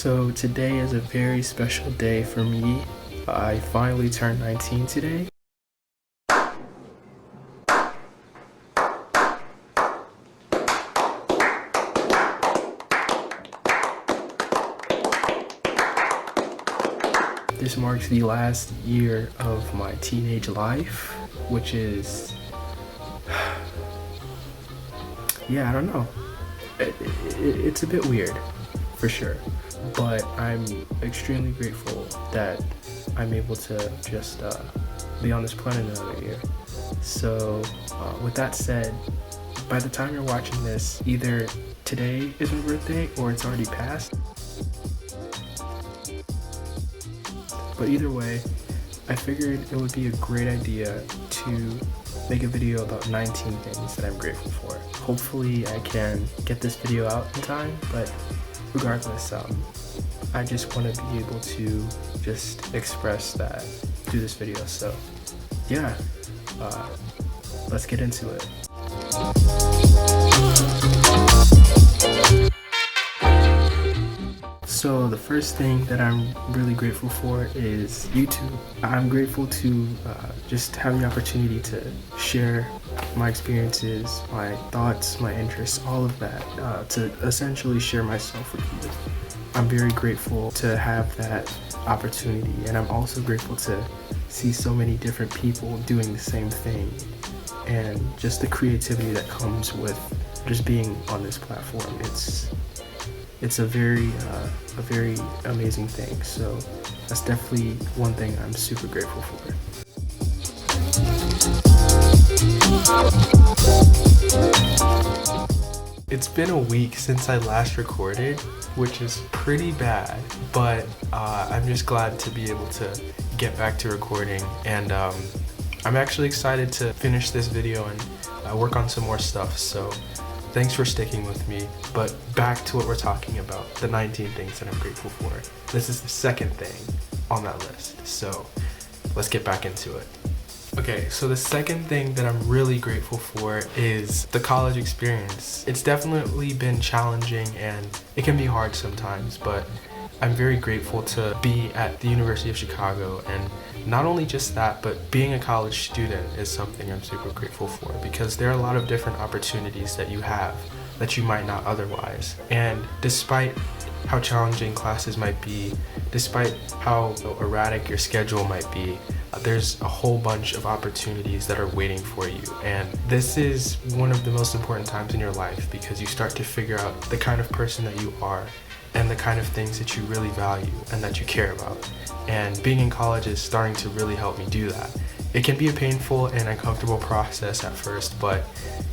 So today is a very special day for me. I finally turned 19 today. This marks the last year of my teenage life, which is, yeah, I don't know. It's a bit weird, for sure. But I'm extremely grateful that I'm able to just be on this planet another year. So with that said, by the time you're watching this, either today is my birthday or it's already passed. But either way, I figured it would be a great idea to make a video about 19 things that I'm grateful for. Hopefully I can get this video out in time, but regardless, I just want to be able to just express that through this video. So yeah, let's get into it. So the first thing that I'm really grateful for is YouTube. I'm grateful to just have the opportunity to share my experiences, my thoughts, my interests, all of that, to essentially share myself with you. I'm very grateful to have that opportunity, and I'm also grateful to see so many different people doing the same thing, and just the creativity that comes with just being on this platform. It's a very amazing thing. So that's definitely one thing I'm super grateful for. It's been a week since I last recorded, which is pretty bad, but I'm just glad to be able to get back to recording, and I'm actually excited to finish this video and work on some more stuff. So thanks for sticking with me, but back to what we're talking about, the 19 things that I'm grateful for. This is the second thing on that list, so let's get back into it. Okay, so the second thing that I'm really grateful for is the college experience. It's definitely been challenging and it can be hard sometimes, but I'm very grateful to be at the University of Chicago, and not only just that, but being a college student is something I'm super grateful for, because there are a lot of different opportunities that you have that you might not otherwise. And despite how challenging classes might be, despite how erratic your schedule might be, there's a whole bunch of opportunities that are waiting for you. And this is one of the most important times in your life, because you start to figure out the kind of person that you are and the kind of things that you really value and that you care about. And being in college is starting to really help me do that. It can be a painful and uncomfortable process at first, but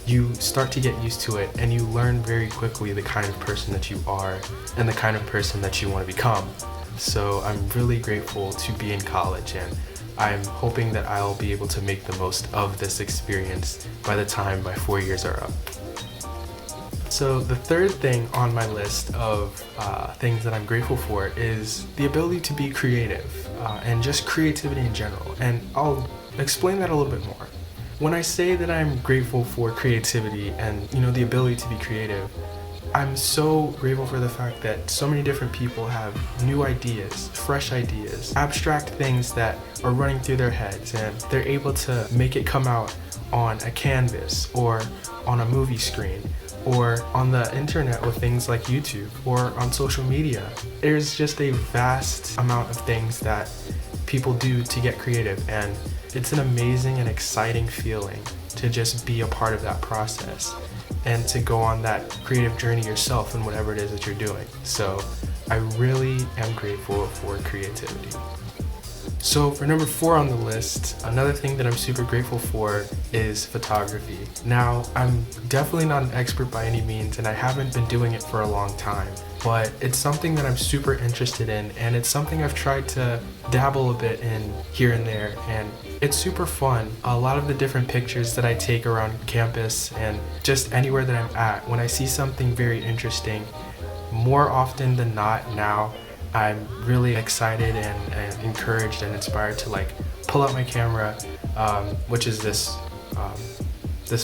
you start to get used to it and you learn very quickly the kind of person that you are and the kind of person that you want to become. So I'm really grateful to be in college, and I'm hoping that I'll be able to make the most of this experience by the time my 4 years are up. So the third thing on my list of things that I'm grateful for is the ability to be creative, and just creativity in general. And I'll explain that a little bit more. When I say that I'm grateful for creativity and, the ability to be creative, I'm so grateful for the fact that so many different people have new ideas, fresh ideas, abstract things that are running through their heads, and they're able to make it come out on a canvas or on a movie screen, or on the internet with things like YouTube, or on social media. There's just a vast amount of things that people do to get creative, and it's an amazing and exciting feeling to just be a part of that process and to go on that creative journey yourself in whatever it is that you're doing. So I really am grateful for creativity. So for number 4 on the list, another thing that I'm super grateful for is photography. Now, I'm definitely not an expert by any means, and I haven't been doing it for a long time, but it's something that I'm super interested in, and it's something I've tried to dabble a bit in here and there, and it's super fun. A lot of the different pictures that I take around campus and just anywhere that I'm at, when I see something very interesting, more often than not now, I'm really excited and encouraged and inspired to pull out my camera, which is this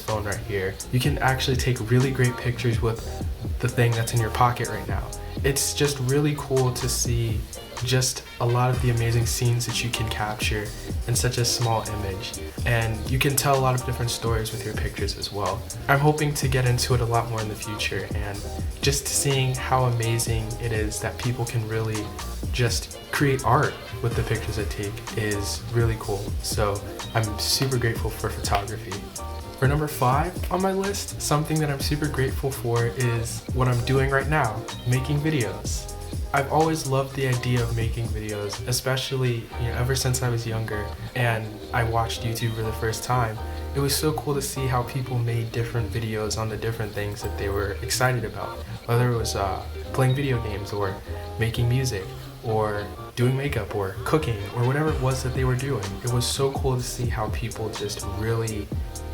phone right here. You can actually take really great pictures with the thing that's in your pocket right now. it's just really cool to see just a lot of the amazing scenes that you can capture in such a small image, and you can tell a lot of different stories with your pictures as well. I'm hoping to get into it a lot more in the future, and just seeing how amazing it is that people can really just create art with the pictures I take is really cool. So I'm super grateful for photography. For number 5 on my list, something that I'm super grateful for is what I'm doing right now, making videos. I've always loved the idea of making videos, especially ever since I was younger and I watched YouTube for the first time. It was so cool to see how people made different videos on the different things that they were excited about, whether it was playing video games or making music or doing makeup or cooking or whatever it was that they were doing. It was so cool to see how people just really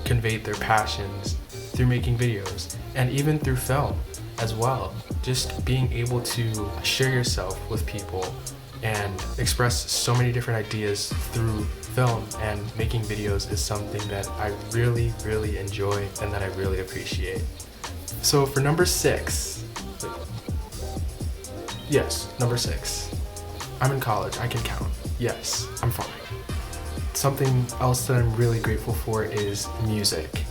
conveyed their passions through making videos, and even through film as well. Just being able to share yourself with people and express so many different ideas through film and making videos is something that I really, really enjoy and that I really appreciate. So for number 6, yes, number 6, I'm in college, I can count. Yes, I'm fine. Something else that I'm really grateful for is music.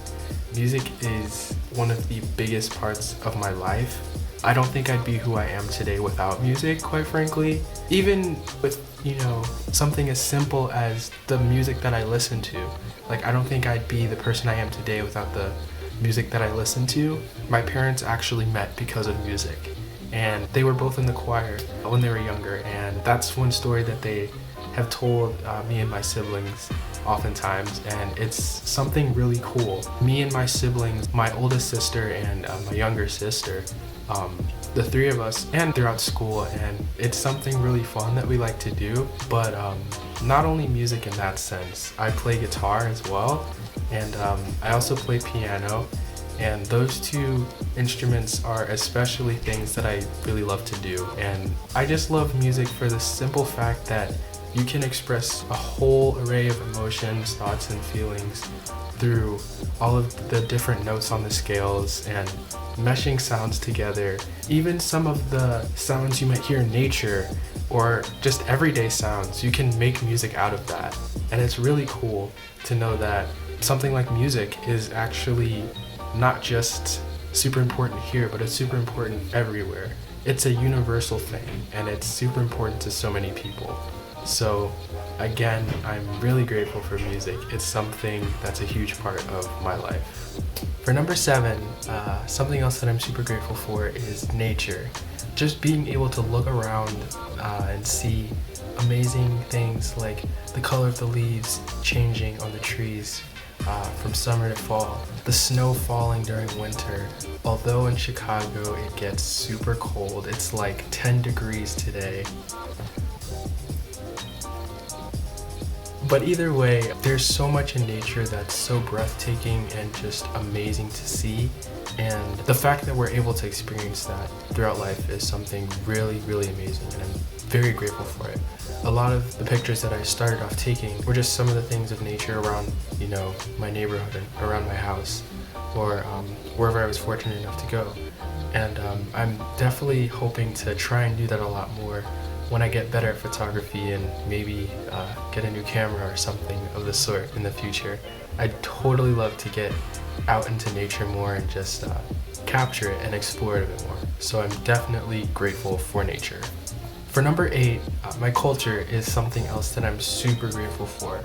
Music is one of the biggest parts of my life. I don't think I'd be who I am today without music, quite frankly. Even with, something as simple as the music that I listen to. Like, I don't think I'd be the person I am today without the music that I listen to. My parents actually met because of music, and they were both in the choir when they were younger, and that's one story that they have told me and my siblings oftentimes, and it's something really cool. Me and my siblings, my oldest sister and my younger sister, the 3 of us, and throughout school, and it's something really fun that we like to do. But not only music in that sense, I play guitar as well, and I also play piano, and those 2 instruments are especially things that I really love to do. And I just love music for the simple fact that you can express a whole array of emotions, thoughts, and feelings through all of the different notes on the scales and meshing sounds together. Even some of the sounds you might hear in nature or just everyday sounds, you can make music out of that. And it's really cool to know that something like music is actually not just super important here, but it's super important everywhere. It's a universal thing, and it's super important to so many people. So again, I'm really grateful for music. It's something that's a huge part of my life. For number 7, something else that I'm super grateful for is nature. Just being able to look around and see amazing things like the color of the leaves changing on the trees from summer to fall, the snow falling during winter. Although in Chicago it gets super cold, it's like 10 degrees today. But either way, there's so much in nature that's so breathtaking and just amazing to see, and the fact that we're able to experience that throughout life is something really, really amazing, and I'm very grateful for it. A lot of the pictures that I started off taking were just some of the things of nature around, my neighborhood and around my house, or wherever I was fortunate enough to go. And I'm definitely hoping to try and do that a lot more when I get better at photography and maybe get a new camera or something of the sort in the future. I'd totally love to get out into nature more and just capture it and explore it a bit more. So I'm definitely grateful for nature. For number 8, my culture is something else that I'm super grateful for.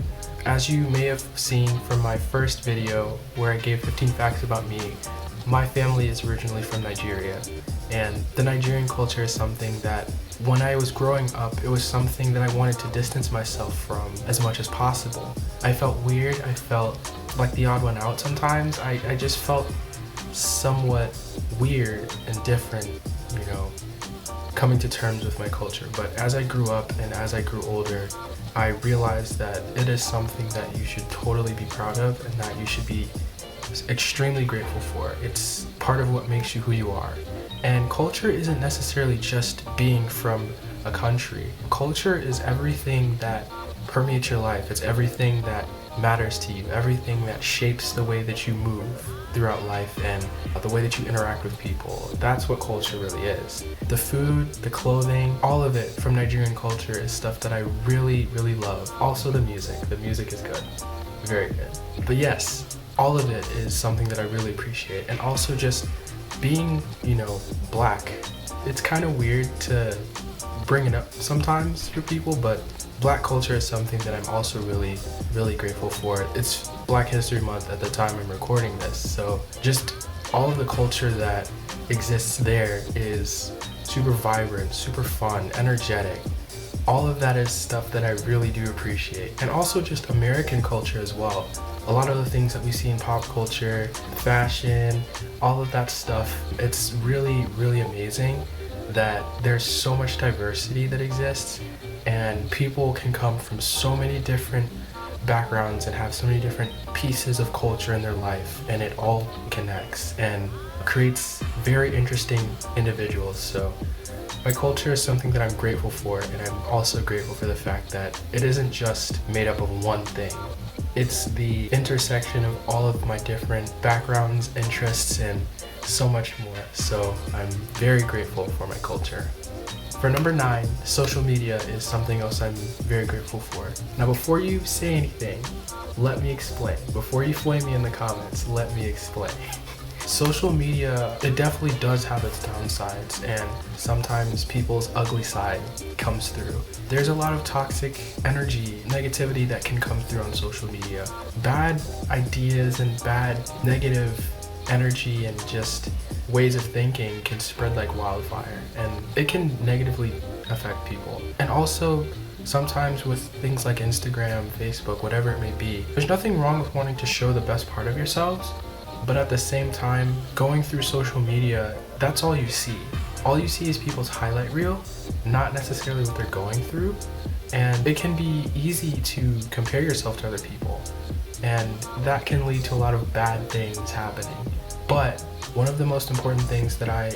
As you may have seen from my first video where I gave 15 facts about me, my family is originally from Nigeria, and the Nigerian culture is something that when I was growing up, it was something that I wanted to distance myself from as much as possible. I felt weird, I felt like the odd one out sometimes. I just felt somewhat weird and different, coming to terms with my culture. But as I grew up and as I grew older, I realized that it is something that you should totally be proud of and that you should be extremely grateful for. It's part of what makes you who you are. And culture isn't necessarily just being from a country. Culture is everything that permeates your life. It's everything that matters to you, everything that shapes the way that you move throughout life and the way that you interact with people. That's what culture really is. The food, the clothing, all of it from Nigerian culture is stuff that I really, really love. Also the music. The music is good. Very good. But yes, all of it is something that I really appreciate. And also just being, Black. It's kind of weird to bring it up sometimes for people, but Black culture is something that I'm also really, really grateful for. It's Black History Month at the time I'm recording this, so just all of the culture that exists there is super vibrant, super fun, energetic. All of that is stuff that I really do appreciate. And also just American culture as well. A lot of the things that we see in pop culture, fashion, all of that stuff, it's really, really amazing that there's so much diversity that exists, and people can come from so many different backgrounds and have so many different pieces of culture in their life, and it all connects and creates very interesting individuals. So my culture is something that I'm grateful for, and I'm also grateful for the fact that it isn't just made up of one thing. It's the intersection of all of my different backgrounds, interests, and so much more. So I'm very grateful for my culture. For number 9, social media is something else I'm very grateful for. Now before you say anything, let me explain. Before you flame me in the comments, let me explain. Social media, it definitely does have its downsides, and sometimes people's ugly side comes through. There's a lot of toxic energy, negativity that can come through on social media. Bad ideas and bad negative energy and just ways of thinking can spread like wildfire, and it can negatively affect people. And also sometimes with things like Instagram, Facebook, whatever it may be, there's nothing wrong with wanting to show the best part of yourselves, but at the same time, going through social media, that's all you see. All you see is people's highlight reel, not necessarily what they're going through, and it can be easy to compare yourself to other people, and that can lead to a lot of bad things happening. But one of the most important things that I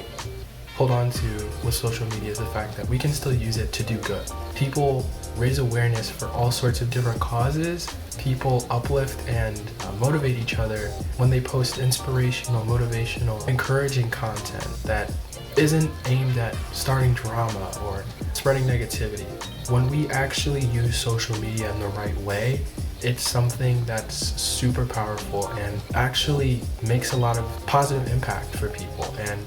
hold on to with social media is the fact that we can still use it to do good. People raise awareness for all sorts of different causes. People uplift and motivate each other when they post inspirational, motivational, encouraging content that isn't aimed at starting drama or spreading negativity. When we actually use social media in the right way, it's something that's super powerful and actually makes a lot of positive impact for people. And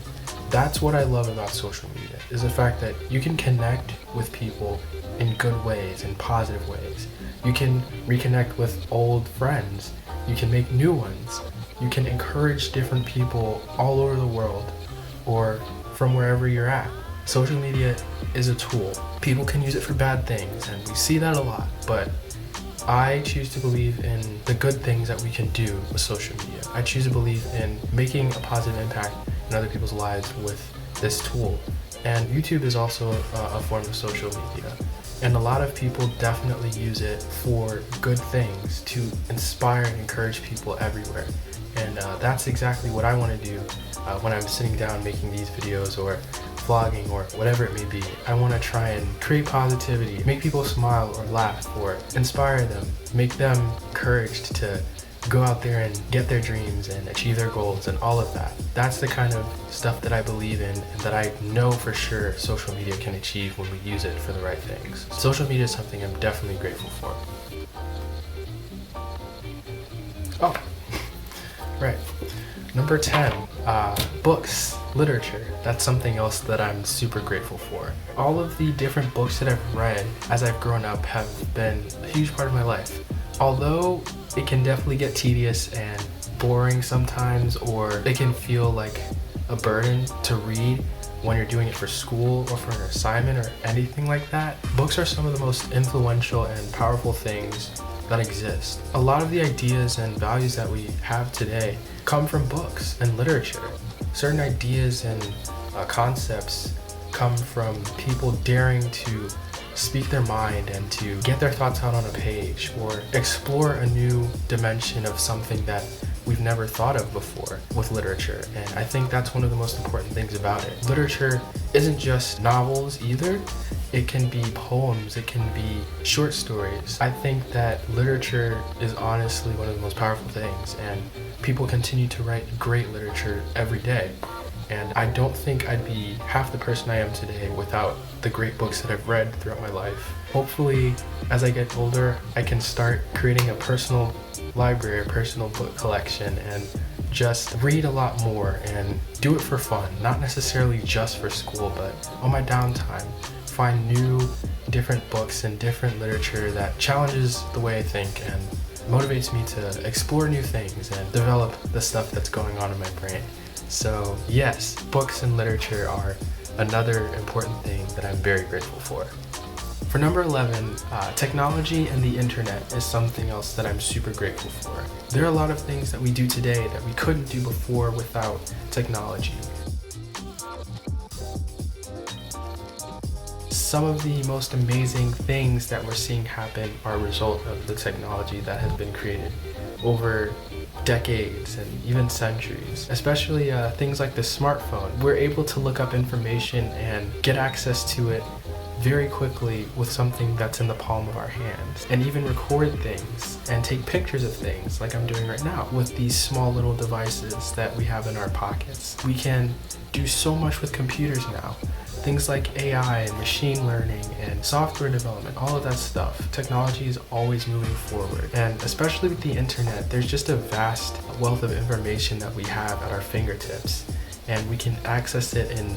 that's what I love about social media, is the fact that you can connect with people in good ways, in positive ways. You can reconnect with old friends. You can make new ones. You can encourage different people all over the world or from wherever you're at. Social media is a tool. People can use it for bad things, and we see that a lot, but I choose to believe in the good things that we can do with social media. I choose to believe in making a positive impact in other people's lives with this tool. And YouTube is also a form of social media. And a lot of people definitely use it for good things, to inspire and encourage people everywhere. And that's exactly what I want to do when I'm sitting down making these videos or vlogging or whatever it may be. I want to try and create positivity, make people smile or laugh or inspire them, make them encouraged to go out there and get their dreams and achieve their goals and all of that. That's the kind of stuff that I believe in and that I know for sure social media can achieve when we use it for the right things. Social media is something I'm definitely grateful for. Oh, right. Number 10, books, literature. That's something else that I'm super grateful for. All of the different books that I've read as I've grown up have been a huge part of my life. Although it can definitely get tedious and boring sometimes, or it can feel like a burden to read when you're doing it for school or for an assignment or anything like that, books are some of the most influential and powerful things that exist. A lot of the ideas and values that we have today come from books and literature. Certain ideas and concepts come from people daring to speak their mind and to get their thoughts out on a page or explore a new dimension of something that we've never thought of before with literature. And I think that's one of the most important things about it. Literature isn't just novels either. It can be poems, it can be short stories. I think that literature is honestly one of the most powerful things, and people continue to write great literature every day. And I don't think I'd be half the person I am today without the great books that I've read throughout my life. Hopefully, as I get older, I can start creating a personal library, a personal book collection, and just read a lot more and do it for fun, not necessarily just for school, but on my downtime. Find new, different books and different literature that challenges the way I think and motivates me to explore new things and develop the stuff that's going on in my brain. So yes, books and literature are another important thing that I'm very grateful for. For number 11, technology and the internet is something else that I'm super grateful for. There are a lot of things that we do today that we couldn't do before without technology. Some of the most amazing things that we're seeing happen are a result of the technology that has been created over decades and even centuries, especially things like the smartphone. We're able to look up information and get access to it very quickly with something that's in the palm of our hands, and even record things and take pictures of things like I'm doing right now with these small little devices that we have in our pockets. We can do so much with computers now. Things like AI and machine learning and software development, all of that stuff. Technology is always moving forward. And especially with the internet, there's just a vast wealth of information that we have at our fingertips. And we can access it in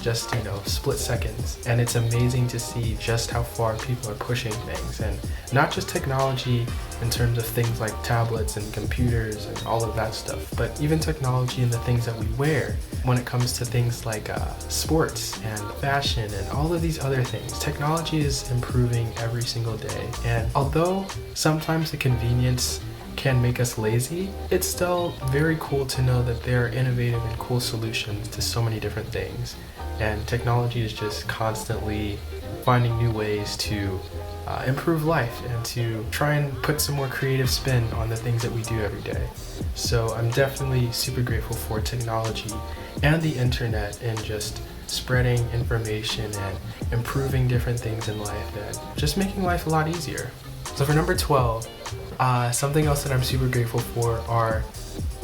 just, split seconds. And it's amazing to see just how far people are pushing things. And not just technology in terms of things like tablets and computers and all of that stuff, but even technology in the things that we wear when it comes to things like sports and fashion and all of these other things. Technology is improving every single day. And although sometimes the convenience can make us lazy, it's still very cool to know that there are innovative and cool solutions to so many different things. And technology is just constantly finding new ways to improve life and to try and put some more creative spin on the things that we do every day. So I'm definitely super grateful for technology and the internet and just spreading information and improving different things in life and just making life a lot easier. So for number 12, something else that I'm super grateful for are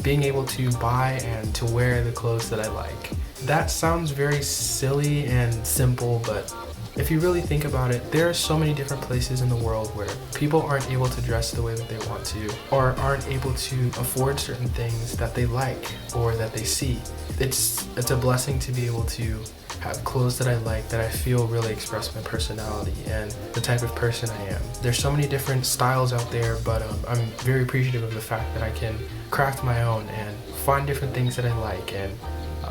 being able to buy and to wear the clothes that I like. That sounds very silly and simple, but if you really think about it, there are so many different places in the world where people aren't able to dress the way that they want to, or aren't able to afford certain things that they like or that they see. It's a blessing to be able to have clothes that I like, that I feel really express my personality and the type of person I am. There's so many different styles out there, but I'm very appreciative of the fact that I can craft my own and find different things that I like and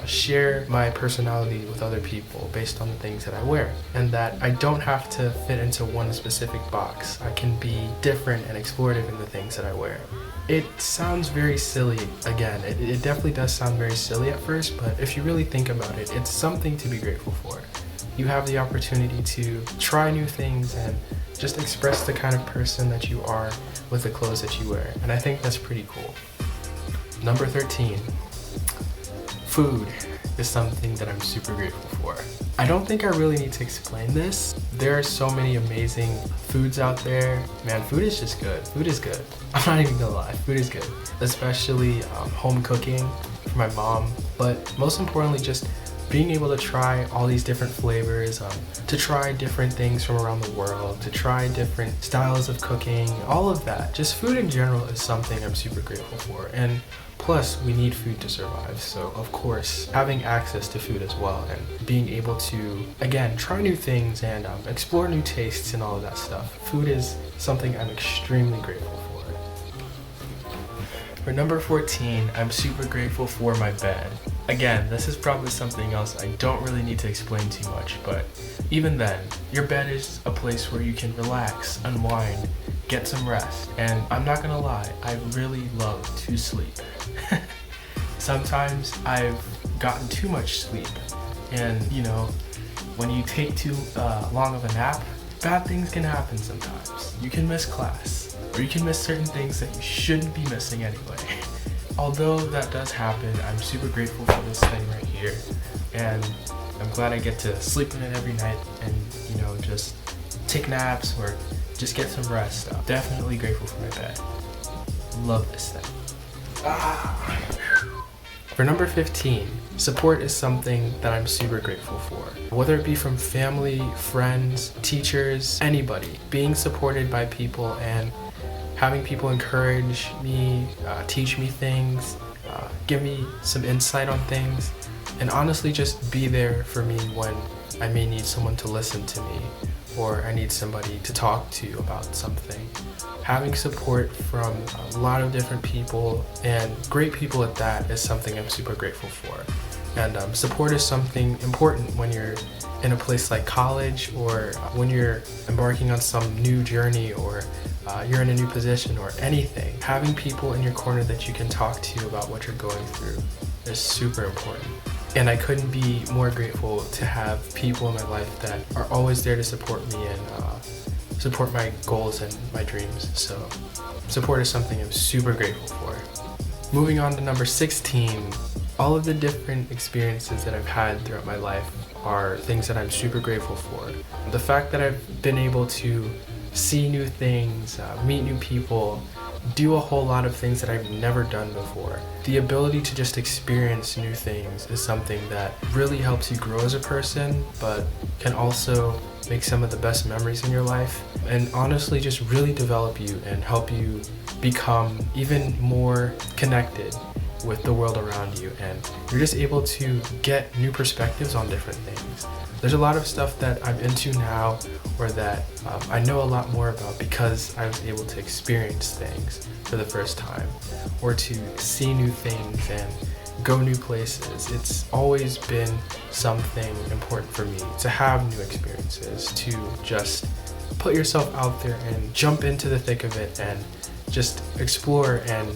share my personality with other people based on the things that I wear, and that I don't have to fit into one specific box. I can be different and explorative in the things that I wear. It sounds very silly, again, it definitely does sound very silly at first, but if you really think about it, it's something to be grateful for. You have the opportunity to try new things and just express the kind of person that you are with the clothes that you wear, and I think that's pretty cool. Number 13. Food is something that I'm super grateful for. I don't think I really need to explain this. There are so many amazing foods out there. Man, food is just good. Food is good. I'm not even gonna lie, food is good. Especially home cooking for my mom, but most importantly, just being able to try all these different flavors, to try different things from around the world, to try different styles of cooking, all of that. Just food in general is something I'm super grateful for. And plus, we need food to survive, so of course, having access to food as well and being able to, again, try new things and explore new tastes and all of that stuff. Food is something I'm extremely grateful for. For number 14, I'm super grateful for my bed. Again, this is probably something else I don't really need to explain too much, but even then, your bed is a place where you can relax, unwind, get some rest. And I'm not gonna lie, I really love to sleep. Sometimes I've gotten too much sleep, and when you take too long of a nap, bad things can happen sometimes. You can miss class, or you can miss certain things that you shouldn't be missing anyway. although that does happen, I'm super grateful for this thing right here. And I'm glad I get to sleep in it every night and, just take naps or just get some rest. I'm definitely grateful for my bed. Love this thing. For number 15, support is something that I'm super grateful for. Whether it be from family, friends, teachers, anybody, being supported by people and having people encourage me, teach me things, give me some insight on things, and honestly just be there for me when I may need someone to listen to me or I need somebody to talk to about something. Having support from a lot of different people, and great people at that, is something I'm super grateful for. And support is something important when you're in a place like college, or when you're embarking on some new journey, or you're in a new position or anything. Having people in your corner that you can talk to about what you're going through is super important. And I couldn't be more grateful to have people in my life that are always there to support me and support my goals and my dreams. So support is something I'm super grateful for. Moving on to number 16, all of the different experiences that I've had throughout my life are things that I'm super grateful for. The fact that I've been able to see new things, meet new people, do a whole lot of things that I've never done before. The ability to just experience new things is something that really helps you grow as a person, but can also make some of the best memories in your life, and honestly just really develop you and help you become even more connected with the world around you, and you're just able to get new perspectives on different things. There's a lot of stuff that I'm into now, or that I know a lot more about because I was able to experience things for the first time, or to see new things and go new places. It's always been something important for me to have new experiences, to just put yourself out there and jump into the thick of it and just explore and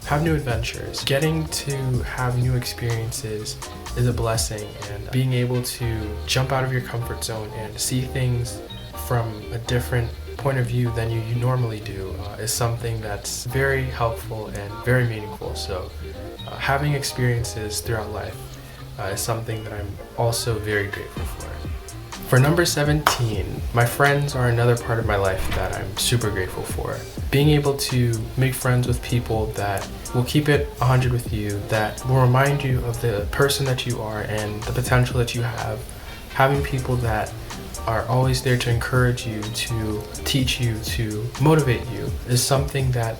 have new adventures. Getting to have new experiences is a blessing, and being able to jump out of your comfort zone and see things from a different point of view than you normally do is something that's very helpful and very meaningful. So having experiences throughout life is something that I'm also very grateful for. For number 17, my friends are another part of my life that I'm super grateful for. Being able to make friends with people that will keep it 100 with you, that will remind you of the person that you are and the potential that you have. Having people that are always there to encourage you, to teach you, to motivate you is something that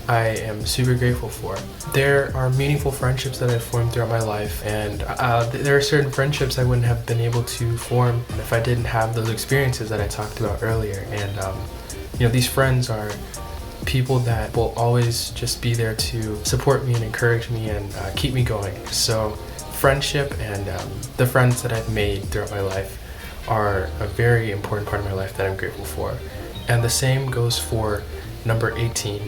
I am super grateful for. There are meaningful friendships that I've formed throughout my life, and there are certain friendships I wouldn't have been able to form if I didn't have those experiences that I talked about earlier. And these friends are people that will always just be there to support me and encourage me and keep me going. So friendship and the friends that I've made throughout my life are a very important part of my life that I'm grateful for. And the same goes for number 18,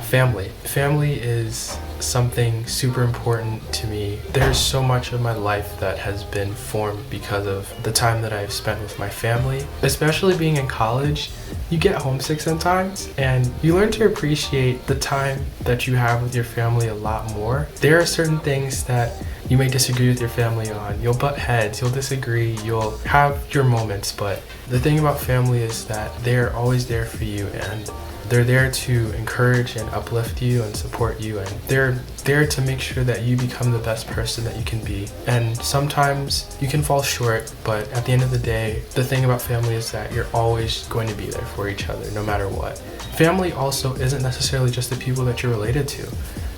family. Family is something super important to me. There's so much of my life that has been formed because of the time that I've spent with my family. Especially being in college, you get homesick sometimes, and you learn to appreciate the time that you have with your family a lot more. There are certain things that you may disagree with your family on. You'll butt heads, you'll disagree, you'll have your moments, but the thing about family is that they're always there for you, and they're there to encourage and uplift you and support you, and they're there to make sure that you become the best person that you can be. And sometimes you can fall short, but at the end of the day, the thing about family is that you're always going to be there for each other no matter what. Family also isn't necessarily just the people that you're related to.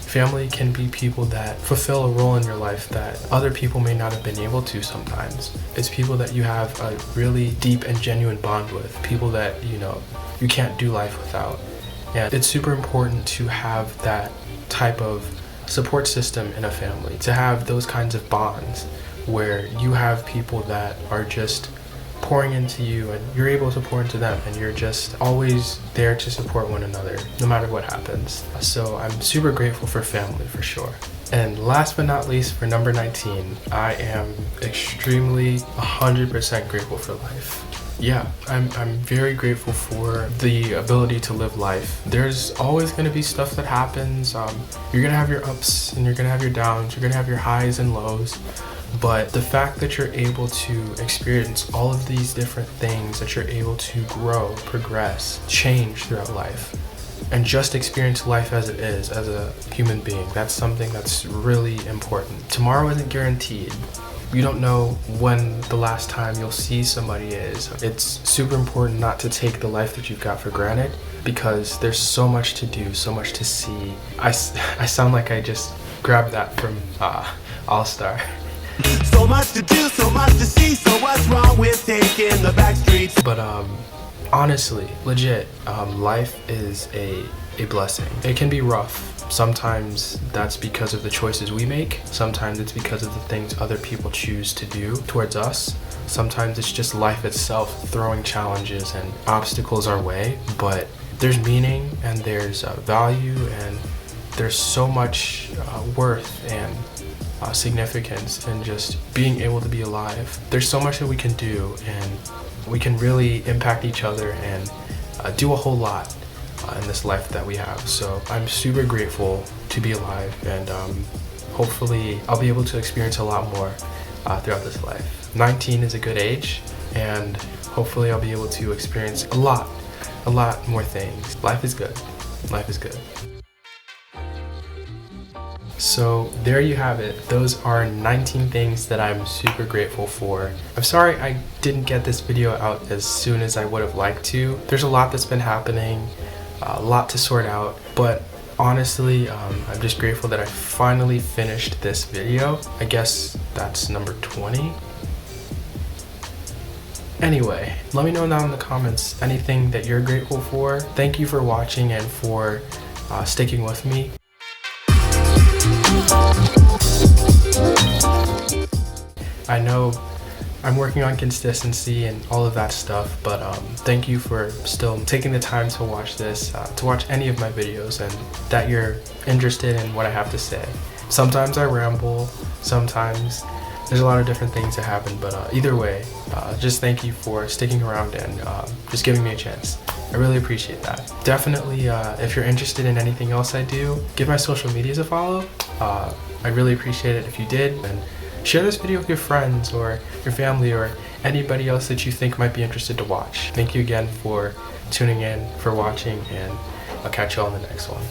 Family can be people that fulfill a role in your life that other people may not have been able to sometimes. It's people that you have a really deep and genuine bond with, people that you can't do life without. And it's super important to have that type of support system in a family, to have those kinds of bonds where you have people that are just pouring into you and you're able to pour into them, and you're just always there to support one another no matter what happens. So I'm super grateful for family for sure. And last but not least, for number 19, I am extremely 100% grateful for life. yeah, I'm very grateful for the ability to live life. There's always going to be stuff that happens. You're going to have your ups and you're going to have your downs. You're going to have your highs and lows. But the fact that you're able to experience all of these different things, that you're able to grow, progress, change throughout life, and just experience life as it is, as a human being, that's something that's really important. Tomorrow isn't guaranteed. You don't know when the last time you'll see somebody is. It's super important not to take the life that you've got for granted, because there's so much to do, so much to see. I sound like I just grabbed that from All Star. So much to do, so much to see, so what's wrong with taking the back streets? But honestly, legit, life is a blessing. It can be rough. Sometimes that's because of the choices we make. Sometimes it's because of the things other people choose to do towards us. Sometimes it's just life itself throwing challenges and obstacles our way. But there's meaning and there's value and there's so much worth and significance in just being able to be alive. There's so much that we can do, and we can really impact each other and do a whole lot in this life that we have. So I'm super grateful to be alive, and hopefully I'll be able to experience a lot more throughout this life. 19 is a good age, and hopefully I'll be able to experience a lot more things. Life is good. Life is good. So there you have it. Those are 19 things that I'm super grateful for. I'm sorry I didn't get this video out as soon as I would have liked to. There's a lot that's been happening, a lot to sort out, but honestly, I'm just grateful that I finally finished this video. I guess that's number 20. Anyway, let me know down in the comments anything that you're grateful for. Thank you for watching and for sticking with me. I know I'm working on consistency and all of that stuff, but thank you for still taking the time to watch this, to watch any of my videos, and that you're interested in what I have to say. Sometimes I ramble, sometimes there's a lot of different things that happen, but either way, just thank you for sticking around and just giving me a chance. I really appreciate that. Definitely, if you're interested in anything else I do, give my social medias a follow. I'd really appreciate it if you did, and share this video with your friends or your family or anybody else that you think might be interested to watch. Thank you again for tuning in, for watching, and I'll catch you all in the next one.